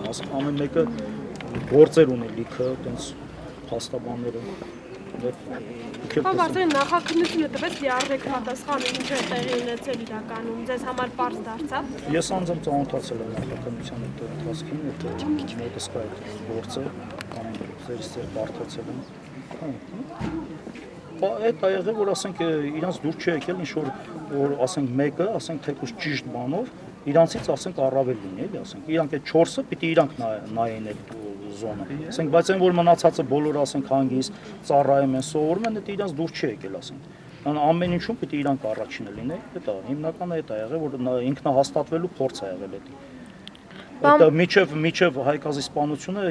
ասենք ամեն մեկը գործեր ունի լիքը, այտենց փաստաբանները։ Բարձր նախաքննությունը տվեց լիարժեք պատասխանը ինչ է տեղի ունեցել իրականում, ձեզ համար պարզ դարձավ։ Ես անձամբ ծանոթացել եմ նախաքննության այդ ընթացքին, այդ մոտեսկա այդ գործը, ձերից բարդացել եմ։ Այդ ա եղել, որ ասենք իրանց դուր չի եկել ինչ-որ ասենք մեկը, ասենք թեկուզ ճիշտ բանով, իրանցից ասենք առավել լինի, էլի ասենք, իրանք այդ 4-ը պիտի իրանք նայեն այդ զոնը։ Ասենք, բայց այն որ մնացածը բոլորը ասենք հանգիստ ծառայում են, սովորում են, դա իրանց դուր չի եկել, ասենք։ Ամեն ինչում պիտի իրանք առաջինը լինեն, դա հիմնականը այդ ա եղել, որ ինքնահաստատվելու փորձ ա եղել դա։ Այդ միջև հայկազի սպանությունը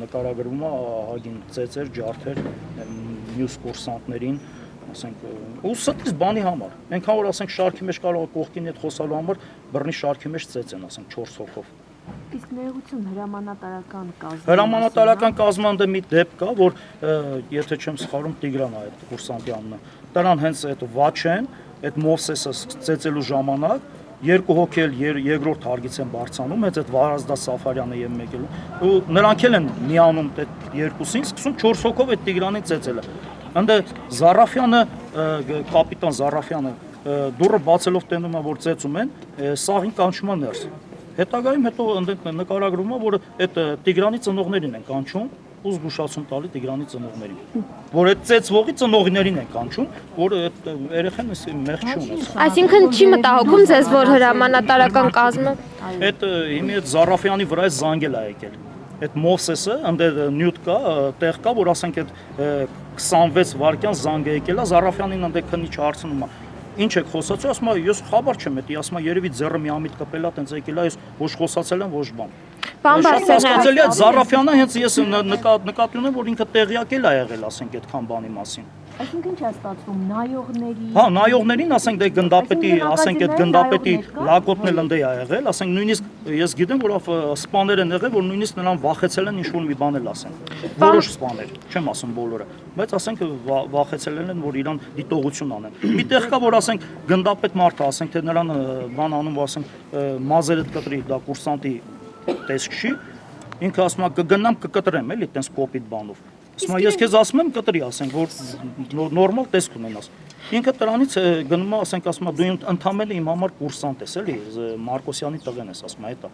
նկարագրվում է ահագին ծեծեր, ջարդեր մյուս կուրսանտներին, ասենք, ու ստից բանի համար։ Այնքան որ ասենք շարքի մեջ կարող է կողքին հետ խոսալու համար բռնի շարքի մեջ ծեծ են, ասենք 4 հոգով։ Իսկ ներողություն հրամանատարական կազմը։ Հրամանատարական կազմման դե մի դեպք կա, որ եթե չեմ սխալվում Տիգրան է այդ կուրսանտի անունը։ Դրան հենց այդ Վաչեն, այդ Մովսեսը ծեծելու ժամանակ երկու հոգի էլ երկրորդ հարգից են բարձանում, հենց այդ Վարազդա Սաֆարյանը եւ մեկը։ Ու նրանք էլ են միանում այդ երկուսին, սկսում 4 հոգով այդ Տիգրանին ծեծելը։ Անդե Զարաֆյանը, կապիտան Զարաֆյանը դուրը բացելով տենում է, որ ծեծում են, սաղին կանչում է ներս։ Հետագայում հետո նկարագրում է, որ այդ Տիգրանի ծնողներին են կանչում ու զգուշացում տալի Տիգրանի ծնողներին, որ այդ ծեծվողի ծնողներին են կանչում, որ այդ երեխան մեղ չի ունեցել։ Այսինքն չի մտահոգում ձեզ, որ հրամանատարական կազմը այդ հիմի այդ Զարաֆյանի վրա զանգել է եկել։ Այդ Մովսեսը, ընդ նյութ կա, տեղ կա, որ ասենք այդ 26 վայրկյան զանգ է եկել, Զարաֆյանին ընդ քննիչ հարցնում է։ Ինչ եք խոսացել, ասում է, ես խաբար չեմ, էդի, ասում է, երևի ձեռը մի ամիտ կպել է, տենց եկել է, ես ոչ խոսացել եմ, ոչ բան։ Հասկացել է Զարաֆյանը, հենց ես նկատի ունեմ, որ ինքը տեղյակ էլ է եղել, ասենք, այդքան բանի մասին։ Այսինքն ինչ է ստացվում, նայողների։ Հա, նայողներին, ասենք, դե գնդապետի, ասենք, այդ գնդապետի լակոտն էլ ընդ է եղել, ասենք, նույնիսկ ես գիտեմ, որ սպաներ են եղել, որ նույնիսկ նրան վախեցել են ինչ-որ մի բան էլ ասեն։ Որոշ սպաներ, չեմ ասում բոլորը, բայց ասենք վախեցել են, որ իրան դիտողություն անեն։ Մի տեղ կա, որ ասենք գնդապետ մարդը, ասենք, թե նրան բան անում, ասենք, մազերը կտրի, դա կուրսանտի տեսք չի, ինքը ասում է կգնամ կկտրեմ, էլի, տենց կոպիտ բանով։ Ասում ես քեզ ասում եմ կտրի, ասենք, որ նորմալ տեսք ունենաս։ Ինքը դրանից գնում է, ասենք, ասում է դու ընդամենը իմ համար կուրսանտ ես, էլի, Մարկոսյանի տղեն ես, ասում է, հետա։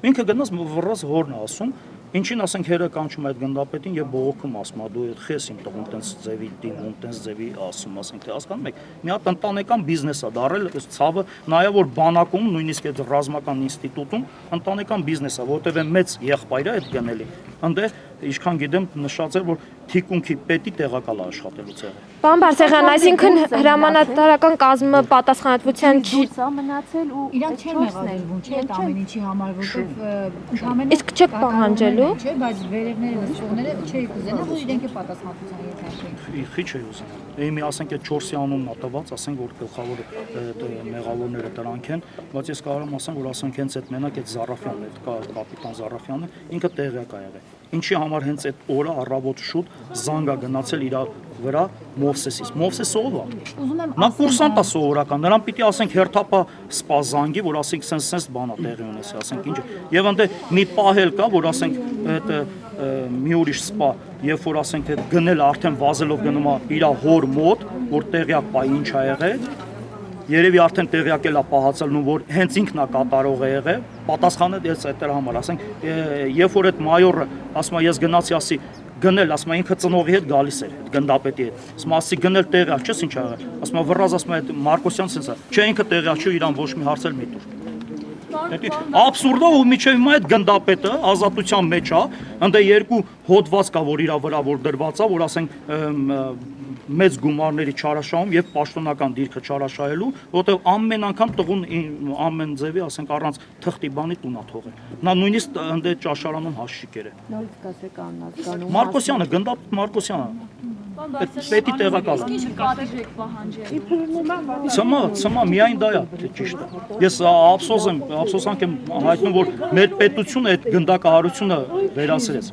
Ինքը գնաց վռած հորն է ասում, ինչին ասենք հերը կանչում այդ գնդապետին եւ բողոքում ասում, դու այդ խես իմ տղուն տենց ձևի դիմում, տենց ձևի ասում, ասենք, թե հասկանում եք, մի հատ ընտանեկան բիզնես է դարել, այս ցավը նաեւ որ բանակում, նույնիսկ այդ ռազմական ինստիտուտում ընտանեկան բիզնես է, որտեղ է մեծ եղբայրը այդ գնելի։ Ընդ ինչքան գիտեմ նշած էր, որ թիկունքի պետի տեղակալ աշխատելու ցեղը։ Պարոն Բարսեղյան, այսինքն հրամանատարական կազմը պատասխանատվության չի մնացել ու իրանք չեն մեղադրվում, չէ՞, այդ ամեն ինչի համար, որովհետև ընդհանրապես իսկ չեք պահանջելու, չէ, բայց վերևները լսողները չէի կուզենա, որ իրենք է պատասխանատվության ենթարկվեն։ Քիչ է ուզում։ Իմի ասենք այդ 4-ի անունն ա տված, ասենք որ գլխավոր մեղավորները դրանք են, բայց ես կարող եմ ասեմ, որ ասենք հենց այդ մենակ այդ Զարաֆյանն, այդ կապիտան Զարաֆյանը ինքը տեղյակ ա եղել։ Ինչի համար հենց այդ օրը առավոտ շուտ զանգա գնացել իր վրա Մովսեսից։ Մովսեսը ով է։ Նա կուրսանտ է սովորական, նրան պիտի ասենք հերթապա սպա զանգի, որ ասենք սենց բան է տեղի ունեցել, ասենք ինչ։ Եվ ընդ մի պահել կա, որ ասենք այդ մի ուրիշ սպա, երբ որ ասենք այդ գնել արդեն վազելով գնում է իր հոր մոտ, որ տեղյակ պա ինչ ա եղել, երևի արդեն տեղյակել է պահացելն ու որ հենց ինքն է կատարող է եղել, պատասխանը դες այդ համար, ասենք, երբ որ այդ մայորը ասում է ես գնացի ասի գնել, ասում է ինքը ծնողի հետ գալիս էր, այդ գնդապետի հետ, ասում է ասի գնել տեղյակ չես ինչ ա եղել, ասում է վռազ ասում է այդ Մարկոսյանն սենց է, չէ ինքը տեղյակ չի, իրան ոչ մի հարց էլ մի տուր։ Աբսուրդը ու միջև հիմա այդ գնդապետը ազատության մեջ է, ընդ երկու հոդված կա, որ իր վրա որ դրված է, որ ասենք մեծ գումարների չարաշահում եւ պաշտոնական դիրքը չարաշահելու, որտեղ ամեն անգամ տղուն ամեն ձևի, ասենք առանց թղթի բանի տունա թողել։ Նա նույնիսկ ընդ ճաշարանում հաշիքեր է։ Նորից կասեք անհասկանում։ Մարկոսյանը, գնդապետ Մարկոսյանը։ Պետի տեղակալը։ Ցմա միայն դա է, ճիշտ է։ Ես ափսոսանք եմ հայտնում, որ մեր պետությունը այդ գնդակահարությունը վերացրեց։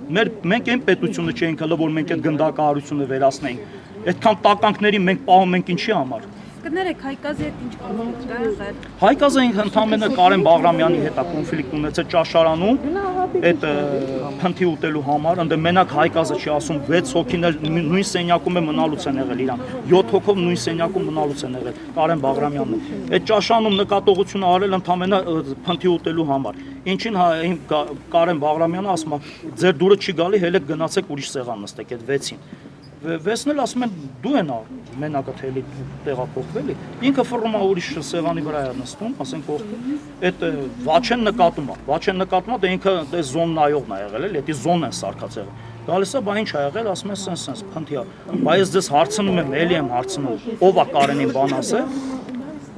Մենք այն պետությունը չէինք հələ, որ մենք այդ գնդակահարությունը վերացնեինք։ Այդքան տականքների մենք պահում ենք ինչի համար։ կներեք, Հայկազի հետ ինչ կոնֆլիկտ կա եղել։ Հայկազը ընդհանրապես Կարեն Բաղրամյանի հետ է կոնֆլիկտ ունեցել ճաշարանում, այդ փնթի ուտելու համար, ընդ մենակ Հայկազը չի ասում 6 հոգին էլ նույն սենյակում է մնալուց են եղել իրան, 7 հոգով նույն սենյակում մնալուց են եղել Կարեն Բաղրամյանն։ Այդ ճաշարանում նկատողությունը արել ընդհանրապես փնթի ուտելու համար։ Ինչին Կարեն Բաղրամյանը ասում է, ձեր դուրը չի գալի, հելեք գնացեք ուրիշ սեղան նստեք այդ 6-ին։ Վեսն էլ ասում են դու են մենակը թելի տեղափոխվել է ինքը ֆռում է ուրիշ սեղանի վրա է նստում ասենք որ այդ Վաչեն նկատում է դե ինքը դե զոն նայողն է եղել էլի դա զոն են սարքած եղել գալիս է բա ինչ ա եղել ասում են սենց փնթի բա ես դες հարցնում եմ էլի եմ հարցնում ով է Կարենին բան ասել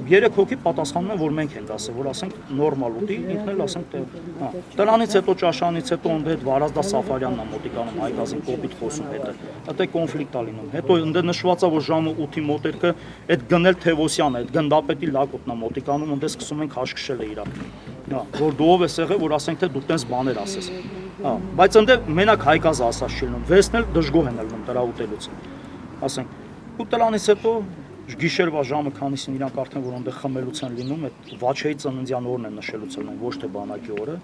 3 հոգի պատասխանում են որ մենք ենք ասել որ ասենք նորմալ ուտի ինքն էլ ասենք հա դրանից հետո ճաշանից հետո ընդ այդ Վարազդա Սաֆարյանն է մոտիկանում Հայկազին կոպիտ խոսում հետը դա կոնֆլիկտ ա լինում հետո ընդ նշված է որ ժամը 8-ի մոտերքը այդ գնել Թևոսյանը այդ գնդապետի լակոտն է մոտիկանում ընդ սկսում ենք հաշկշել է իրար հա որ դու ով ես եղել որ ասենք թե դու տես բաներ ասես հա բայց ընդ մենակ Հայկազը ասած չի լինում վեսն էլ դժգոհ են ելնում դրա ուտելուց ասենք ու դրանից հետո Գիշերվա ժամը քանիսին իրանք արդեն որ այնտեղ խմելուց են լինում, այդ Վաչեի ծննդյան օրն են նշելուց են, ոչ թե բանակի օրը,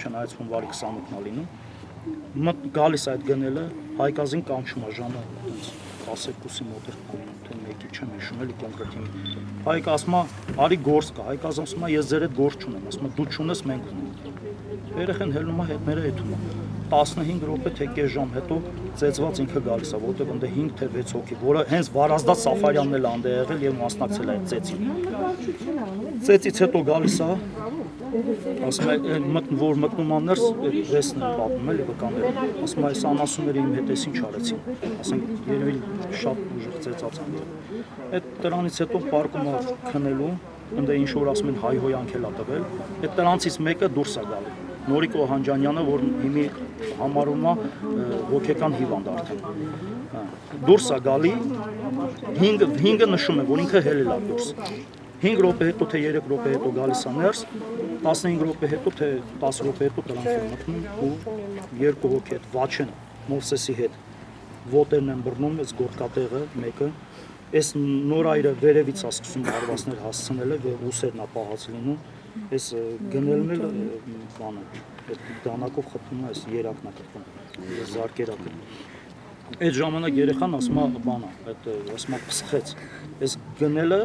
չնայած հունվարի 28-ն է լինում։ Գալիս այդ գնելը Հայկազին կանչում է ժամը 12-ի մոտ էր, թե 1-ի չեմ հիշում էլի կոնկրետ։ Հայկը ասում է, արի գործ կա, Հայկազը ասում է, ես ձեր հետ գործ չունեմ, ասում է, դու չունես, մենք ունենք։ Երեխեն հելնում է հետները հետում է։ 15 րոպե թե կես ժամ հետո ծեծված ինքը գալիս է, որտեղ ընդ 5 թե 6 հոգի, որը հենց Վարազդա Սաֆարյանն էլ անդե եղել եւ մասնակցել է այդ ծեծին։ Ծեծից հետո գալիս է, ասում է, որ մտնում է ներս, վեսն է պատմում էլի վկաները, ասում է, այս անասունները իմ հետ էս ինչ արեցին, ասենք, երևի շատ ուժեղ ծեծած են եղել։ Այդ դրանից հետո պարկում է քնելու, ընդ ինչ որ ասում են հայհոյանք էլ ա տվել, այդ դրանցից մեկը դուրս է գալի։ Նորիկ Օհանջանյանը, որ հիմի համարում է հոգեկան հիվանդ արդեն։ Դուրս է գալի, 5-ը նշում է, որ ինքը հելել է դուրս։ 5 րոպե հետո թե 3 րոպե հետո գալիս է ներս, 15 րոպե հետո թե 10 րոպե հետո դրանք են մտնում ու 2 հոգի հետ Վաչեն Մովսեսի հետ ոտերն են բռնում, այս գործկատեղը մեկը, այս նորայրը վերևից է սկսում հարվածներ հասցնել է, ուսերն է պահած լինում, այս գնելն էլ բանը, այդ դանակով խփում է, այս երակն է խփում, զարկերակը։ Այդ ժամանակ երեխան ասում է բանը, այդ ասում է փսխեց։ Այս գնելը,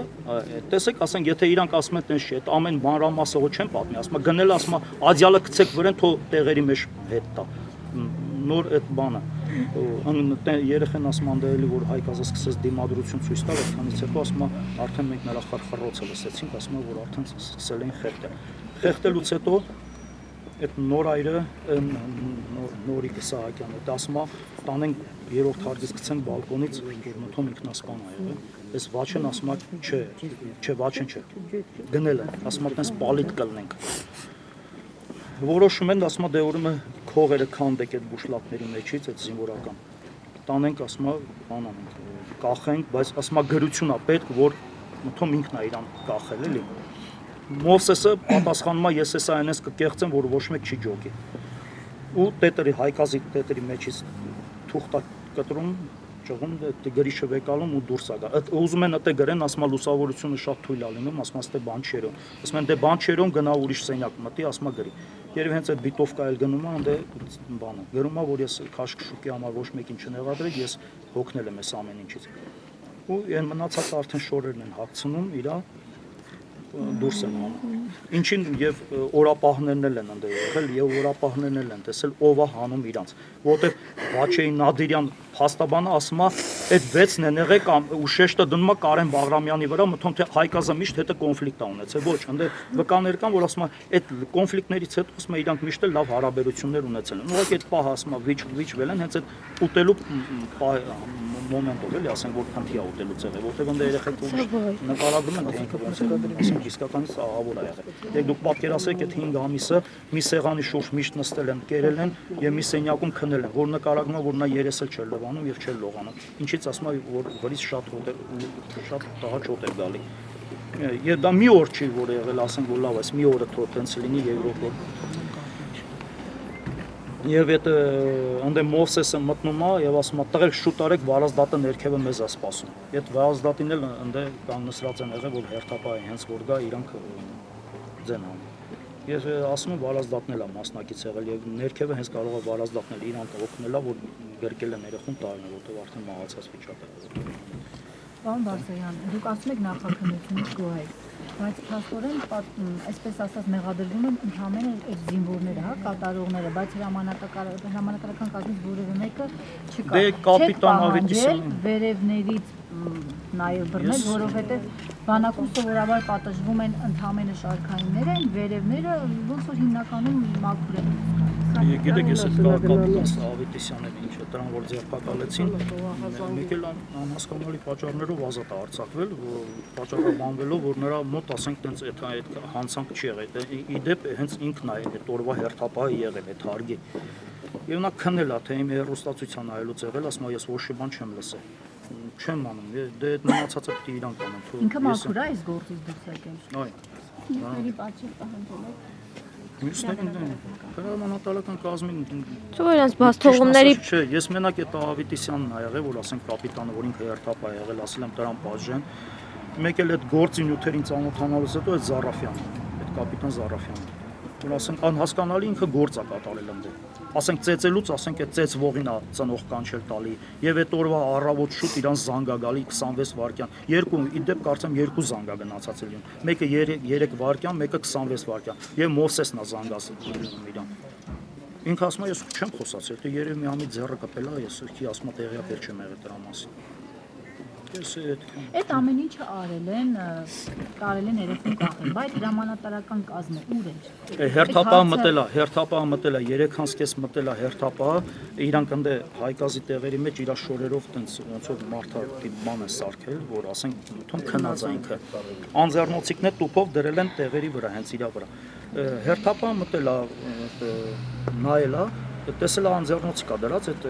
տեսեք, ասենք, եթե իրանք ասում են տենց չի, այդ ամեն մանրամասը ոչ չեն պատմի, ասում է գնելը ասում է ադյալը գցեք վրան, թող տեղերի մեջ հետ տա։ Նոր այդ բանը երեխեն ասում անդայելի որ Հայկազը սկսեց դիմադրություն ցույց տալ, այդքանից հետո ասում է արդեն մենք նրա խրխռոցը լսեցինք, ասում է որ արդեն սկսել էին խեղդել։ Խեղդելուց հետո այդ նորայրը Նորիկ Սահակյանը դա ասում է տանենք երրորդ հարկից գցենք բալկոնից որ մթոմ ինքնասպան ա եղել։ Այս Վաչեն ասում է չէ Վաչեն չէ։ Գնել է, ասում է տես պալիտ կլնենք։ Որոշում են, ասում է դե ուրեմն քողերը քանդեք այդ բուշլատների մեջից, այդ զինվորական։ Տանենք, ասում է, բան անենք, կախենք, բայց ասում է գրություն է պետք, որ մթոմ ինքն է իրան կախել, էլի։ Մովսեսը պատասխանում է, ես էսա այնպես կկեղծեմ, որ ոչ մեկ չի ջոկի։ Ու տետերի Հայկազի տետերի մեջից թուղթ կտրում, ճղում, գրիչը վեկալում ու դուրս է գա։ Ուզում են այդտեղ գրեն, ասում է լուսավորությունը շատ թույլ է լինում, ասում է դե բան չի երևում։ Ասում են դե բան չի երևում, գնա ուրիշ սենյակ մտի, ասում է գրի։ Երբ հենց այդ բիտովկա էլ գնում է, անդե բանը։ Գրում է, որ ես քաշքշուկի համար ոչ մեկին չնեղադրեք, ես հոգնել եմ այս ամեն ինչից։ Ու այն մնացածը արդեն շորերն են հագցնում իրա դուրս են հանում։ Ինչին եւ օրապահներն էլ են ընդ եղել եւ օրապահներն էլ են տեսել ով է հանում իրանց, որտեւ Վաչեի Նադիրյան փաստաբանը ասում է այդ 6-ն են եղել կամ ու շեշտը դնում է Կարեն Բաղրամյանի վրա, մթոմ թե Հայկազը միշտ հետը կոնֆլիկտ է ունեցել, ոչ, ընդ վկաներ կան, որ ասում է այդ կոնֆլիկտներից հետո ասում է իրանք միշտ էլ լավ հարաբերություններ ունեցել են։ Ուղղակի այդ պահը ասում է վիճվել են հենց այդ ուտելու մոմենտով էլի ասենք որ փնթի է ուտելուց եղել, որտեղ ընդ երեխեք նկարագրում են թե ինքը ոնց է ասենք իսկականից աղավոր է եղել։ Եկ դուք պատկերացրեք այդ 5 ամիսը մի սեղանի շուրջ միշտ նստել են, կերել են եւ մի սենյակում քնել են, որ նկարագրում է որ նա երեսել չէր լվանում եւ չէր լողանում։ Ինչից ասում է որ վրից շատ տհաճ հոտ է գալի։ Եվ դա մի օր չի որ եղել, ասենք որ լավ է, մի օրը թող տենց լինի Եվրոպա։ Եվ այդ ընդ Մովսեսը մտնում է եւ ասում է տղեր շուտ արեք վարազդատը ներքևը մեզ է սպասում։ Այդ վարազդատին էլ ընդ կանգնեցրած են եղել որ հերթապահ է հենց որ գա իրանք ձեն անում։ Ես ասում եմ վարազդատն էլ է մասնակից եղել եւ ներքևը հենց կարող է վարազդատն էլ իրանք օգնելա որ գրկել են երախուն տարին որտեղ արդեն մահացած վիճակ է։ Պարոն Բարսեղյան, դուք ասում եք նախաքննությունից գոհ եք, բայց փաստորեն այսպես ասած մեղադրվում են ընդհանրապես այդ զինվորները, հա, կատարողները, բայց հրամանատարական կազմից որևէ մեկը չկա։ Դե կապիտան Ավետիսյան վերևներից նաև բռնել, որովհետև բանակում սովորաբար պատժվում են ընդհանրապես շարքայինները, այն վերևները ոնց որ հիմնականում մաքուր են։ Գիտեք, ես այդ կապիտան Ավետիսյանն ինչ է, դրան որ ձերբակալեցին, մեկ էլ անհասկանալի պատճառներով ազատ է արձակվել, պատճառաբանվելով, որ նրա մոտ ասենք տենց այդ հանցանք չի եղել։ Իդեպ հենց ինքն է այդ օրվա հերթապահը եղել այդ հարգի։ Եվ նա քնել է, թե իմ հեռուստացույցան այլուց եղել, ասում է ես ոչ մի բան չեմ լսել։ Չեմ անում, դե այդ մնացածը պիտի իրանք անեն։ Ինքը մաքուր է այս գործից դուրս եկել։ Այո։ Ինքների պատճառ պահանջել եք։ Մյուսներին հրամանատարական կազմին Չէ՞ որ իրենց բացթողումների Չէ, ես մենակ այդ Ավետիսյանն ա եղել, որ ասենք կապիտանը, որ ինքը հերթապահ ա եղել, ասել եմ դրան բաժեն։ Մեկ էլ այդ գործի նյութերին ծանոթանալուց հետո այդ Զարաֆյանն, այդ կապիտան Զարաֆյանն, որ ասենք անհասկանալի ինքը գործ ա կատարել ընդ։ Ասենք ծեծելուց, ասենք այդ ծեծվողին ա ծնող կանչել տալի, եւ այդ օրվա առավոտ շուտ իրան զանգ ա գալի 26 վայրկյան։ Երկու, իդեպ կարծեմ երկու զանգ ա գնացած էլ։ Մեկը 3 վայրկյան, մեկը 26 վայրկյան։ Եվ Մովսեսն ա զանգասել իրան։ Ինքը ասում է ես չեմ խոսացել, դե երևի մի ամի ձեռը կպել է, ես ըրքի ասում եմ տեղյակ չեմ եղել դրա մասին։ Այդ ամեն ինչը կարել են երեքուն կախել, բայց հրամանատարական կազմը ուր էր։ Հերթապահը մտել է 3:30 մտել է հերթապահը, իրանք ընդ հայկազի տեղերի մեջ իր շորերով տենց ոնց որ մարդը բան է սարքել, որ ասենք թում քնած է ինքը։ Անձեռնոցիկներ տուփով դրել են տեղերի վրա, հենց իր վրա։ Հերթապահը մտել է նայել է տեսել անձեռնոցիկ է դրած այդ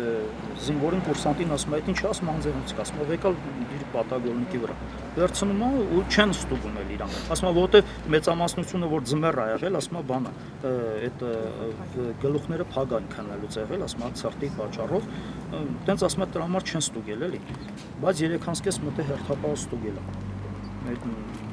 զինվորին կուրսանտին ասում է այդ ինչ ասում անձեռնոցիկ ասում է եկալ իր պատագորնիկի վրա վերցնում է ու չեն ստուգում էլ իրան ասում է որովհետև մեծամասնությունը որ ձմեռ ա եղել ասում է բանը այդ գլուխները փագ են քննելուց եղել ասում է ցրտի պատճառով տենց ասում է դրա համար չեն ստուգել էլի բայց 3:30 մտե հերթապահը ստուգել է